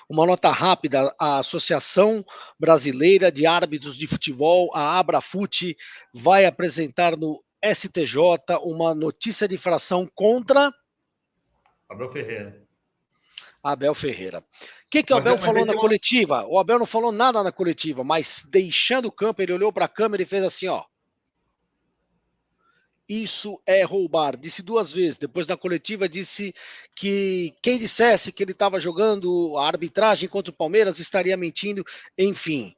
Uma nota rápida: a Associação Brasileira de Árbitros de Futebol, a Abrafute, vai apresentar no STJ uma notícia de infração contra Abel Ferreira. Abel Ferreira. O que o Abel falou na coletiva? O Abel não falou nada na coletiva, mas deixando o campo, ele olhou para a câmera e fez assim, ó. Isso é roubar. Disse 2 vezes. Depois na coletiva disse que quem dissesse que ele estava jogando a arbitragem contra o Palmeiras estaria mentindo. Enfim,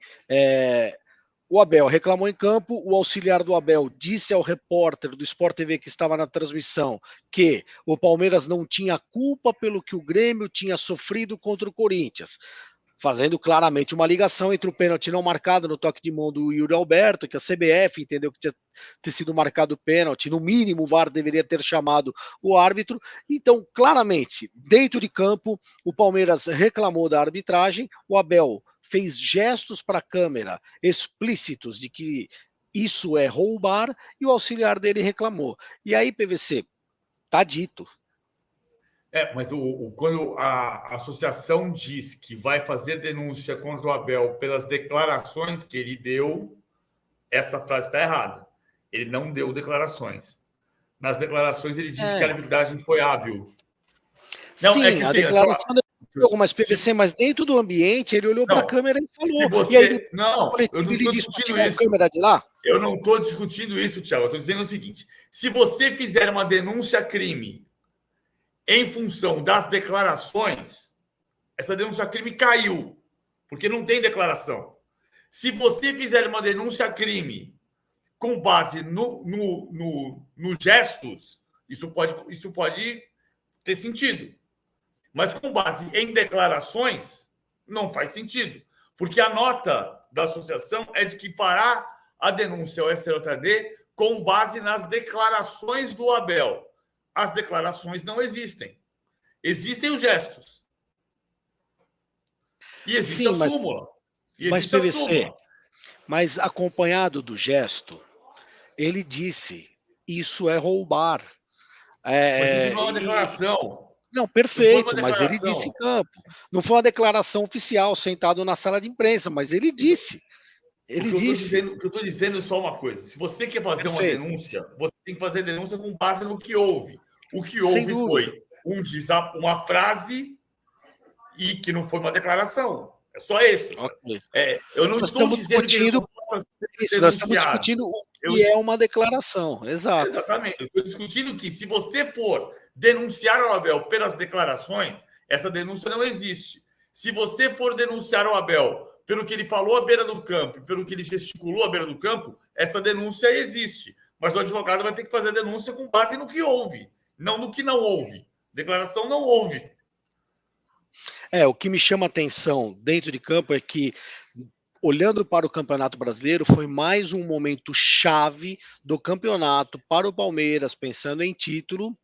o Abel reclamou em campo, o auxiliar do Abel disse ao repórter do Sport TV que estava na transmissão que o Palmeiras não tinha culpa pelo que o Grêmio tinha sofrido contra o Corinthians, fazendo claramente uma ligação entre o pênalti não marcado no toque de mão do Yuri Alberto, que a CBF entendeu que tinha ter sido marcado pênalti, no mínimo o VAR deveria ter chamado o árbitro. Então, claramente, dentro de campo, o Palmeiras reclamou da arbitragem, o Abel fez gestos para a câmera explícitos de que isso é roubar e o auxiliar dele reclamou. E aí, PVC, tá dito. Mas quando a associação diz que vai fazer denúncia contra o Abel pelas declarações que ele deu, essa frase está errada. Ele não deu declarações. Nas declarações ele disse que a arbitragem foi hábil. Não, sim, a declaração deu algumas PVC, mas dentro do ambiente ele olhou para a câmera e falou. E aí, eu não estou discutindo isso. Câmera de lá? Eu não estou discutindo isso, Thiago. Eu estou dizendo o seguinte: se você fizer uma denúncia crime em função das declarações, essa denúncia crime caiu, porque não tem declaração. Se você fizer uma denúncia crime com base nos gestos, isso pode ter sentido. Mas com base em declarações, não faz sentido. Porque a nota da associação é de que fará a denúncia ao STJD com base nas declarações do Abel. As declarações não existem. Existem os gestos. E existe a súmula. Mas PVC, mas acompanhado do gesto, ele disse, isso é roubar. Mas isso não é uma declaração. Não, perfeito, mas ele disse em campo. Não foi uma declaração oficial, sentado na sala de imprensa, mas ele disse. Ele disse. O que eu estou dizendo é só uma coisa. Se você quer fazer uma denúncia, você tem que fazer denúncia com base no que houve. O que houve foi uma frase e que não foi uma declaração. É só isso. Okay. Eu não estou dizendo que ele não possa ser nós estamos discutindo o que é uma declaração. Exato. Exatamente. Eu estou discutindo que se você for denunciar o Abel pelas declarações, essa denúncia não existe. Se você for denunciar o Abel pelo que ele falou à beira do campo, pelo que ele gesticulou à beira do campo, essa denúncia existe. Mas o advogado vai ter que fazer a denúncia com base no que houve, não no que não houve. Declaração não houve. O que me chama a atenção dentro de campo é que, olhando para o Campeonato Brasileiro, foi mais um momento chave do campeonato para o Palmeiras, pensando em título,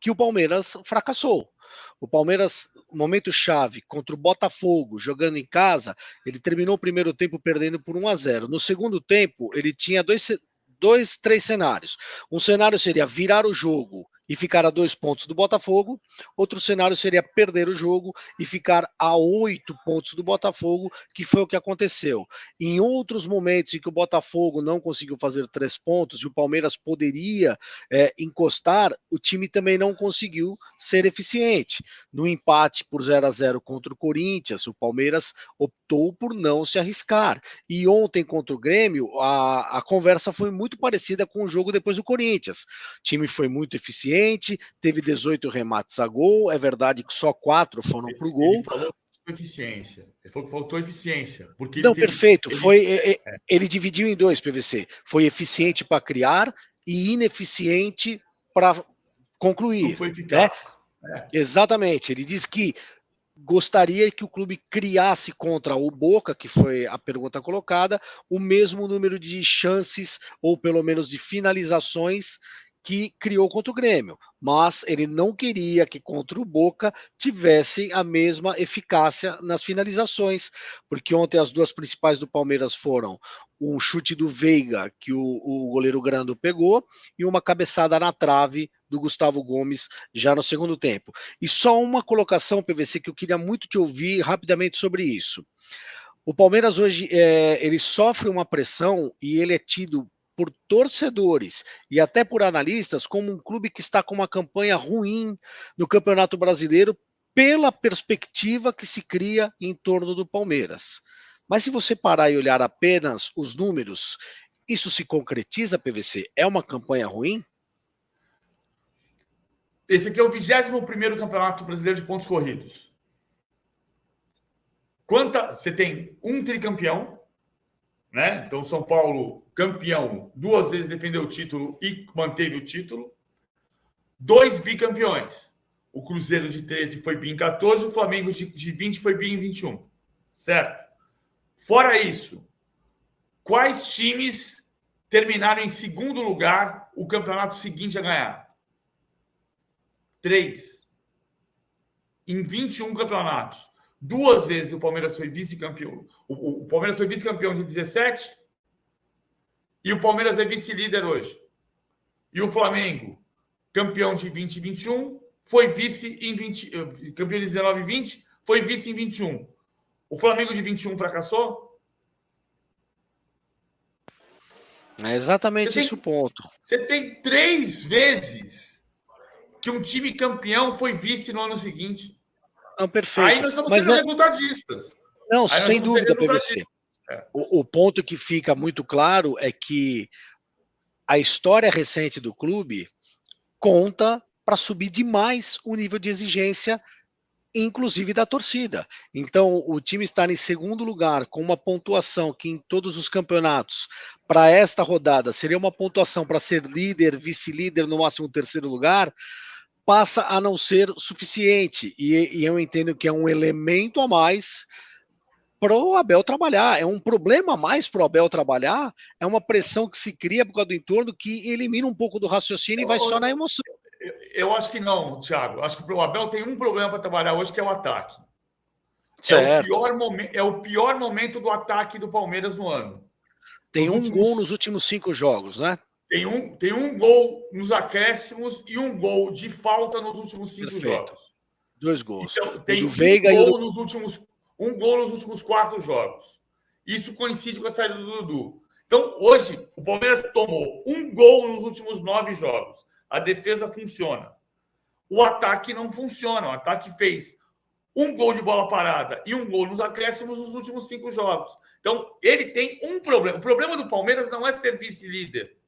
que o Palmeiras fracassou. O Palmeiras, momento chave, contra o Botafogo, jogando em casa, ele terminou o primeiro tempo perdendo por 1-0. No segundo tempo, ele tinha três cenários. Um cenário seria virar o jogo e ficar a 2 pontos do Botafogo. Outro cenário seria perder o jogo e ficar a 8 pontos do Botafogo, que foi o que aconteceu. Em outros momentos em que o Botafogo não conseguiu fazer 3 pontos e o Palmeiras poderia encostar, o time também não conseguiu ser eficiente. No empate por 0-0 contra o Corinthians, o Palmeiras optou por não se arriscar. E ontem contra o Grêmio, a conversa foi muito parecida com o jogo depois do Corinthians. O time foi muito eficiente, teve 18 remates a gol, é verdade que só 4 foram para o gol. Ele falou eficiência, ele falou que faltou eficiência. Porque não, perfeito, ele dividiu em 2, PVC, foi eficiente para criar e ineficiente para concluir. Não foi eficaz. Exatamente, ele disse que gostaria que o clube criasse contra o Boca, que foi a pergunta colocada, o mesmo número de chances, ou pelo menos de finalizações, que criou contra o Grêmio, mas ele não queria que contra o Boca tivesse a mesma eficácia nas finalizações, porque ontem as 2 principais do Palmeiras foram um chute do Veiga, que o goleiro Grando pegou, e uma cabeçada na trave do Gustavo Gomes já no segundo tempo. E só uma colocação, PVC, que eu queria muito te ouvir rapidamente sobre isso. O Palmeiras hoje ele sofre uma pressão e ele é tido por torcedores e até por analistas como um clube que está com uma campanha ruim no Campeonato Brasileiro pela perspectiva que se cria em torno do Palmeiras. Mas se você parar e olhar apenas os números, isso se concretiza, PVC? É uma campanha ruim? Esse aqui é o 21º Campeonato Brasileiro de pontos corridos. Você tem um tricampeão, né? Então, São Paulo, campeão, 2 vezes defendeu o título e manteve o título. 2 bicampeões. O Cruzeiro de 13 foi bi em 14, o Flamengo de 20 foi bi em 21. Certo? Fora isso, quais times terminaram em segundo lugar o campeonato seguinte a ganhar? 3. Em 21 campeonatos. 2 vezes o Palmeiras foi vice-campeão. O Palmeiras foi vice-campeão de 17 e o Palmeiras é vice-líder hoje. E o Flamengo, campeão de 20 e 21, foi vice em 20, campeão de 19 e 20, foi vice em 21. O Flamengo de 21 fracassou? É exatamente esse o ponto. Você tem 3 vezes que um time campeão foi vice no ano seguinte. Não, perfeito. Aí nós estamos sendo resultadistas. Não, sem dúvida, PVC. O ponto que fica muito claro é que a história recente do clube conta para subir demais o nível de exigência, inclusive da torcida. Então, o time estar em segundo lugar com uma pontuação que em todos os campeonatos, para esta rodada, seria uma pontuação para ser líder, vice-líder, no máximo terceiro lugar, passa a não ser suficiente. E eu entendo que é um elemento a mais para o Abel trabalhar, é um problema a mais para o Abel trabalhar, é uma pressão que se cria por causa do entorno que elimina um pouco do raciocínio e vai só na emoção. Eu acho que não, Thiago. Acho que o Abel tem um problema para trabalhar hoje, que é o ataque. Certo. É o pior momento do ataque do Palmeiras no ano. Tem gol nos últimos 5 jogos, né? Tem um gol nos acréscimos e um gol de falta nos últimos 5 jogos. 2 gols. Então, tem um gol nos últimos 4 jogos. Isso coincide com a saída do Dudu. Então, hoje, o Palmeiras tomou um gol nos últimos 9 jogos. A defesa funciona. O ataque não funciona. O ataque fez um gol de bola parada e um gol nos acréscimos nos últimos 5 jogos. Então, ele tem um problema. O problema do Palmeiras não é ser vice-líder.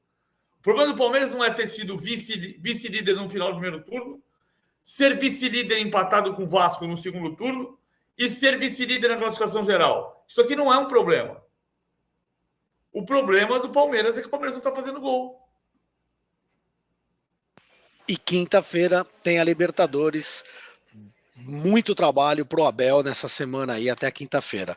O problema do Palmeiras não é ter sido vice-líder no final do primeiro turno, ser vice-líder empatado com o Vasco no segundo turno e ser vice-líder na classificação geral. Isso aqui não é um problema. O problema do Palmeiras é que o Palmeiras não está fazendo gol. E quinta-feira tem a Libertadores. Muito trabalho pro Abel nessa semana aí, até quinta-feira.